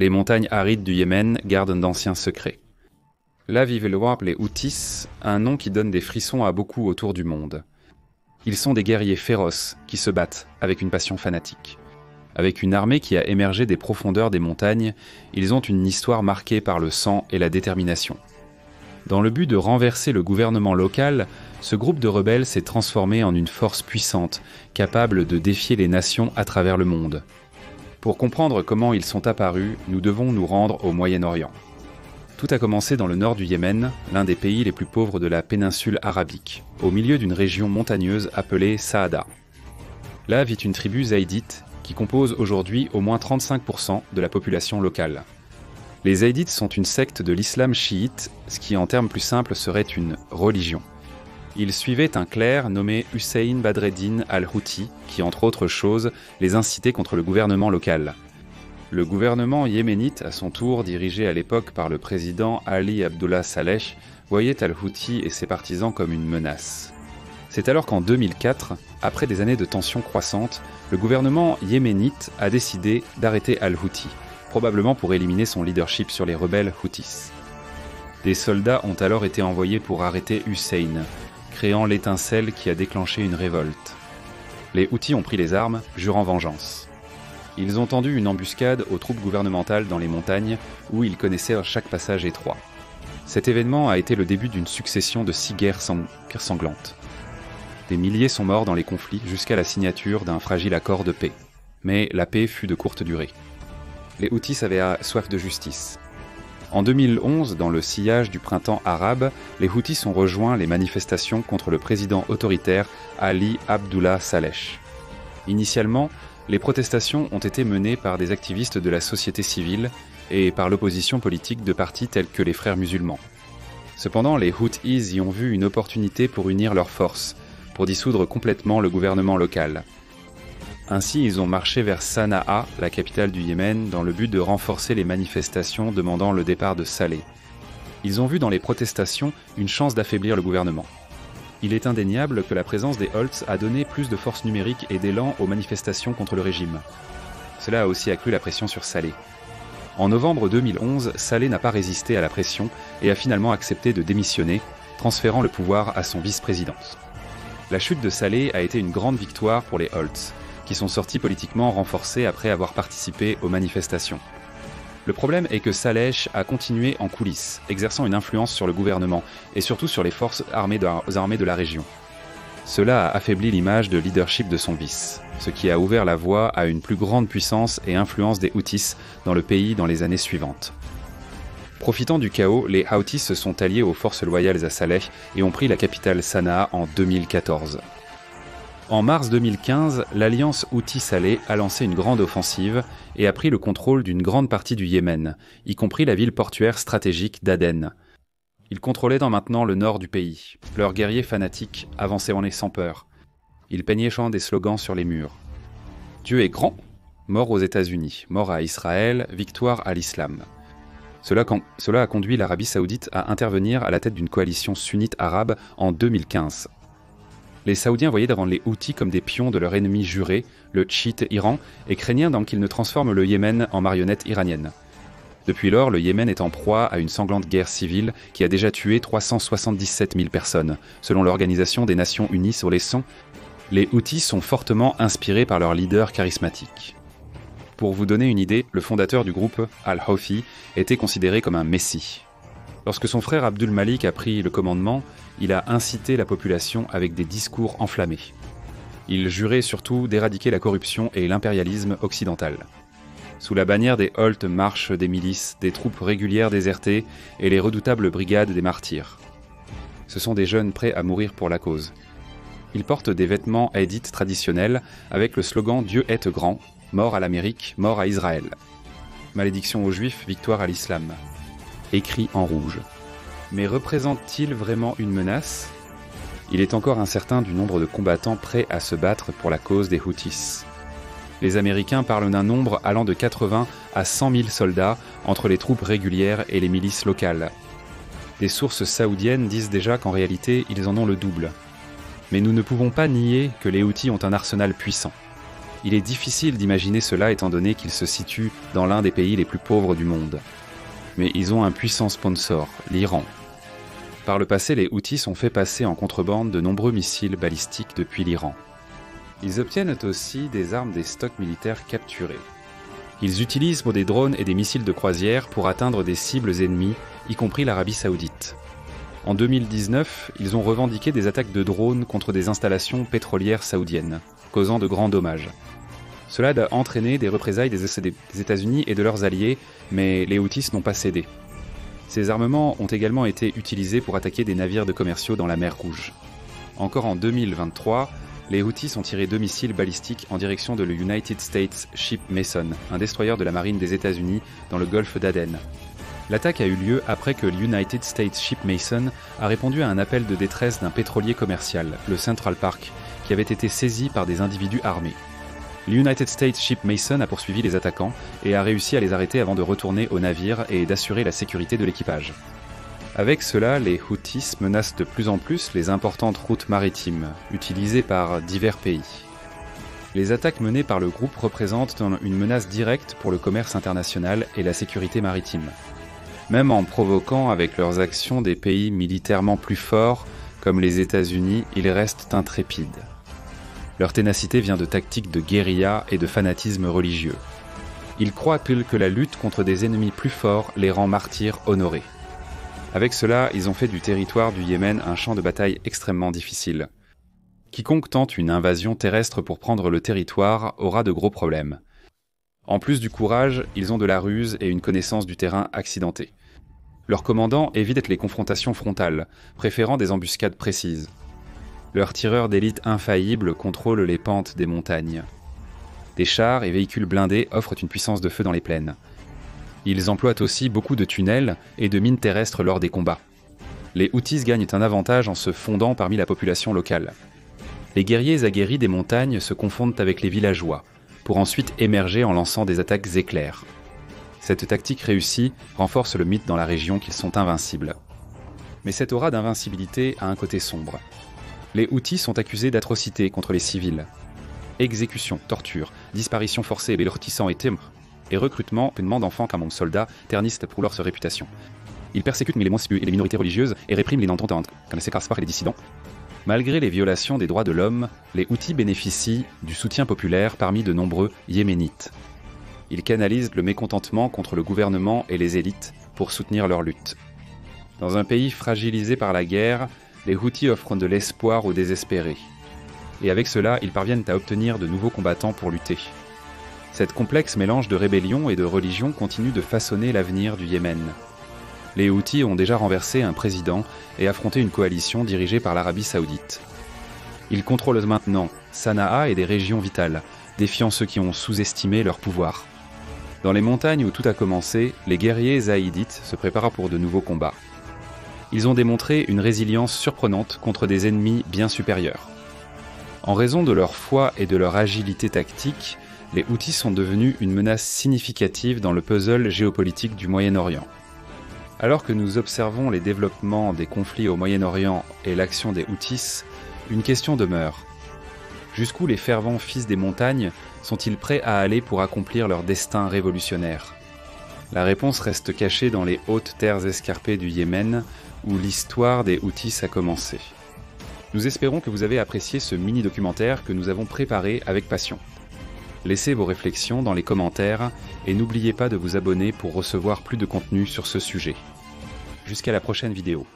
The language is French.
Les montagnes arides du Yémen gardent d'anciens secrets. Là vivent les Houthis, un nom qui donne des frissons à beaucoup autour du monde. Ils sont des guerriers féroces qui se battent avec une passion fanatique. Avec une armée qui a émergé des profondeurs des montagnes, ils ont une histoire marquée par le sang et la détermination. Dans le but de renverser le gouvernement local, ce groupe de rebelles s'est transformé en une force puissante, capable de défier les nations à travers le monde. Pour comprendre comment ils sont apparus, nous devons nous rendre au Moyen-Orient. Tout a commencé dans le nord du Yémen, l'un des pays les plus pauvres de la péninsule arabique, au milieu d'une région montagneuse appelée Saada. Là vit une tribu zaïdite qui compose aujourd'hui au moins 35% de la population locale. Les zaïdites sont une secte de l'islam chiite, ce qui en termes plus simples serait une religion. Ils suivaient un clerc nommé Hussein Badreddin al-Houthi, qui entre autres choses les incitait contre le gouvernement local. Le gouvernement yéménite, à son tour dirigé à l'époque par le président Ali Abdullah Saleh, voyait al-Houthi et ses partisans comme une menace. C'est alors qu'en 2004, après des années de tensions croissantes, le gouvernement yéménite a décidé d'arrêter al-Houthi, probablement pour éliminer son leadership sur les rebelles Houthis. Des soldats ont alors été envoyés pour arrêter Hussein, créant l'étincelle qui a déclenché une révolte. Les Houthis ont pris les armes, jurant vengeance. Ils ont tendu une embuscade aux troupes gouvernementales dans les montagnes, où ils connaissaient chaque passage étroit. Cet événement a été le début d'une succession de 6 guerres sanglantes. Des milliers sont morts dans les conflits jusqu'à la signature d'un fragile accord de paix. Mais la paix fut de courte durée. Les Houthis avaient soif de justice. En 2011, dans le sillage du printemps arabe, les Houthis ont rejoint les manifestations contre le président autoritaire Ali Abdullah Saleh. Initialement, les protestations ont été menées par des activistes de la société civile et par l'opposition politique de partis tels que les Frères musulmans. Cependant, les Houthis y ont vu une opportunité pour unir leurs forces, pour dissoudre complètement le gouvernement local. Ainsi, ils ont marché vers Sanaa, la capitale du Yémen, dans le but de renforcer les manifestations demandant le départ de Saleh. Ils ont vu dans les protestations une chance d'affaiblir le gouvernement. Il est indéniable que la présence des Holtz a donné plus de force numérique et d'élan aux manifestations contre le régime. Cela a aussi accru la pression sur Saleh. En novembre 2011, Saleh n'a pas résisté à la pression et a finalement accepté de démissionner, transférant le pouvoir à son vice-président. La chute de Saleh a été une grande victoire pour les Holtz, qui sont sortis politiquement renforcés après avoir participé aux manifestations. Le problème est que Saleh a continué en coulisses, exerçant une influence sur le gouvernement et surtout sur les forces armées de la région. Cela a affaibli l'image de leadership de son vice, ce qui a ouvert la voie à une plus grande puissance et influence des Houthis dans le pays dans les années suivantes. Profitant du chaos, les Houthis se sont alliés aux forces loyales à Saleh et ont pris la capitale Sanaa en 2014. En mars 2015, l'alliance Houthi-Saleh a lancé une grande offensive et a pris le contrôle d'une grande partie du Yémen, y compris la ville portuaire stratégique d'Aden. Ils contrôlaient maintenant le nord du pays. Leurs guerriers fanatiques avançaient en sans peur. Ils peignaient des slogans sur les murs. Dieu est grand, mort aux États-Unis, mort à Israël, victoire à l'islam. Cela a conduit l'Arabie saoudite à intervenir à la tête d'une coalition sunnite arabe en 2015. Les Saoudiens voyaient dans les Houthis comme des pions de leur ennemi juré, le chiite Iran, et craignaient donc qu'ils ne transforment le Yémen en marionnette iranienne. Depuis lors, le Yémen est en proie à une sanglante guerre civile qui a déjà tué 377 000 personnes, selon l'Organisation des Nations Unies sur les sons. Les Houthis sont fortement inspirés par leur leader charismatique. Pour vous donner une idée, le fondateur du groupe, Al-Houthi, était considéré comme un messie. Lorsque son frère Abdul Malik a pris le commandement, il a incité la population avec des discours enflammés. Il jurait surtout d'éradiquer la corruption et l'impérialisme occidental. Sous la bannière des Holt marchent des milices, des troupes régulières désertées et les redoutables brigades des martyrs. Ce sont des jeunes prêts à mourir pour la cause. Ils portent des vêtements haïdites traditionnels avec le slogan « Dieu est grand », mort à l'Amérique, mort à Israël. Malédiction aux Juifs, victoire à l'islam. Écrit en rouge. Mais représente-t-il vraiment une menace ? Il est encore incertain du nombre de combattants prêts à se battre pour la cause des Houthis. Les Américains parlent d'un nombre allant de 80 à 100 000 soldats entre les troupes régulières et les milices locales. Des sources saoudiennes disent déjà qu'en réalité, ils en ont le double. Mais nous ne pouvons pas nier que les Houthis ont un arsenal puissant. Il est difficile d'imaginer cela étant donné qu'ils se situent dans l'un des pays les plus pauvres du monde. Mais ils ont un puissant sponsor, l'Iran. Par le passé, les Houthis ont fait passer en contrebande de nombreux missiles balistiques depuis l'Iran. Ils obtiennent aussi des armes des stocks militaires capturés. Ils utilisent pour des drones et des missiles de croisière pour atteindre des cibles ennemies, y compris l'Arabie Saoudite. En 2019, ils ont revendiqué des attaques de drones contre des installations pétrolières saoudiennes, causant de grands dommages. Cela a entraîné des représailles des États-Unis et de leurs alliés, mais les Houthis n'ont pas cédé. Ces armements ont également été utilisés pour attaquer des navires de commerciaux dans la mer Rouge. Encore en 2023, les Houthis ont tiré 2 missiles balistiques en direction de le United States Ship Mason, un destroyer de la marine des États-Unis dans le golfe d'Aden. L'attaque a eu lieu après que le United States Ship Mason a répondu à un appel de détresse d'un pétrolier commercial, le Central Park, qui avait été saisi par des individus armés. Le United States Ship Mason a poursuivi les attaquants et a réussi à les arrêter avant de retourner au navire et d'assurer la sécurité de l'équipage. Avec cela, les Houthis menacent de plus en plus les importantes routes maritimes, utilisées par divers pays. Les attaques menées par le groupe représentent une menace directe pour le commerce international et la sécurité maritime. Même en provoquant avec leurs actions des pays militairement plus forts, comme les États-Unis, ils restent intrépides. Leur ténacité vient de tactiques de guérilla et de fanatisme religieux. Ils croient que la lutte contre des ennemis plus forts les rend martyrs honorés. Avec cela, ils ont fait du territoire du Yémen un champ de bataille extrêmement difficile. Quiconque tente une invasion terrestre pour prendre le territoire aura de gros problèmes. En plus du courage, ils ont de la ruse et une connaissance du terrain accidentée. Leurs commandants évitent les confrontations frontales, préférant des embuscades précises. Leurs tireurs d'élite infaillibles contrôlent les pentes des montagnes. Des chars et véhicules blindés offrent une puissance de feu dans les plaines. Ils emploient aussi beaucoup de tunnels et de mines terrestres lors des combats. Les Houthis gagnent un avantage en se fondant parmi la population locale. Les guerriers aguerris des montagnes se confondent avec les villageois, pour ensuite émerger en lançant des attaques éclairs. Cette tactique réussie renforce le mythe dans la région qu'ils sont invincibles. Mais cette aura d'invincibilité a un côté sombre. Les Houthis sont accusés d'atrocités contre les civils. Exécutions, tortures, disparitions forcées, belortissants et recrutement d'enfants comme soldats ternissent pour leur réputation. Ils persécutent les minorités religieuses et répriment les non-ententes comme les séquaces et les dissidents. Malgré les violations des droits de l'homme, les Houthis bénéficient du soutien populaire parmi de nombreux Yéménites. Ils canalisent le mécontentement contre le gouvernement et les élites pour soutenir leur lutte. Dans un pays fragilisé par la guerre, les Houthis offrent de l'espoir aux désespérés. Et avec cela, ils parviennent à obtenir de nouveaux combattants pour lutter. Cette complexe mélange de rébellion et de religion continue de façonner l'avenir du Yémen. Les Houthis ont déjà renversé un président et affronté une coalition dirigée par l'Arabie Saoudite. Ils contrôlent maintenant Sanaa et des régions vitales, défiant ceux qui ont sous-estimé leur pouvoir. Dans les montagnes où tout a commencé, les guerriers zaïdites se préparent pour de nouveaux combats. Ils ont démontré une résilience surprenante contre des ennemis bien supérieurs. En raison de leur foi et de leur agilité tactique, les Houthis sont devenus une menace significative dans le puzzle géopolitique du Moyen-Orient. Alors que nous observons les développements des conflits au Moyen-Orient et l'action des Houthis, une question demeure. Jusqu'où les fervents fils des montagnes sont-ils prêts à aller pour accomplir leur destin révolutionnaire ? La réponse reste cachée dans les hautes terres escarpées du Yémen, où l'histoire des Houthis a commencé. Nous espérons que vous avez apprécié ce mini-documentaire que nous avons préparé avec passion. Laissez vos réflexions dans les commentaires et n'oubliez pas de vous abonner pour recevoir plus de contenu sur ce sujet. Jusqu'à la prochaine vidéo.